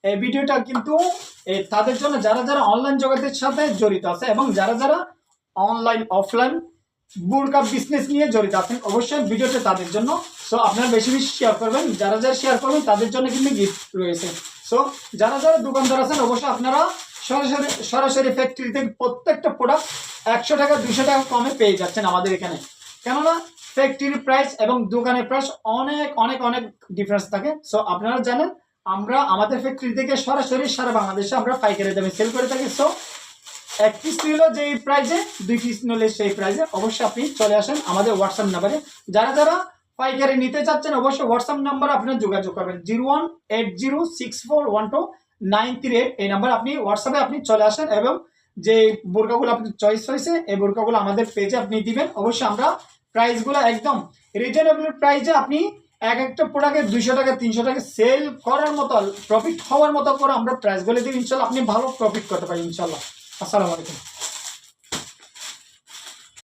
এই ভিডিওটা কিন্তু তাদের জন্য যারা যারা অনলাইন জগতের সাথে জড়িত আছে এবং যারা যারা অনলাইন অফলাইন বুরকা বিজনেস নিয়ে জড়িত আছেন, অবশ্যই ভিডিওটা তাদের জন্য। সো আপনারা বেশি বেশি শেয়ার করবেন, যারা যারা শেয়ার করবেন তাদের জন্য কিন্তু গিফট রয়েছে। সো যারা যারা দোকানদার আছেন অবশ্যই আপনারা সরাসরি ফ্যাক্টরি থেকে প্রত্যেকটা প্রোডাক্ট 100 টাকা 200 টাকা কমে পেয়ে যাচ্ছেন আমাদের এখানে। কেননা ফ্যাক্টরির প্রাইস এবং দোকানের প্রাইস অনেক অনেক অনেক ডিফারেন্স থাকে। সো আপনারা জানেন আমরা আমাদের ফ্যাক্টরি থেকে সরাসরি সারা বাংলাদেশে আমরা পাইকারি দামে সেল করে থাকি। সো 1 পিস নিলে যেই প্রাইসে 2 পিস নিলে সেই প্রাইসে অবশ্যই আপনি চলে আসেন আমাদের হোয়াটসঅ্যাপ নাম্বারে। যারা যারা পাইকারি নিতে চাচ্ছেন অবশ্যই হোয়াটসঅ্যাপ নাম্বারে আপনারা যোগাযোগ করবেন 018064129338। এই নাম্বার আপনি হোয়াটসঅ্যাপে আপনি চলে আসেন এবং যে বোরকাগুলো আপনার চয়েস হয়েছে এই বোরকাগুলো আমাদের পেজে আপনি দিবেন। অবশ্যই আমরা প্রাইসগুলো একদম রিজনেবল প্রাইসে আপনি এক একটা প্রোডাক্টে 200 টাকা 300 টাকা সেল করার মতো প্রফিট হওয়ার মতো করে আমরা প্রাইসগুলো দিই। ইনশাল্লাহ আপনি ভালো প্রফিট করতে পারেন ইনশাল্লাহ। আসসালামু আলাইকুম।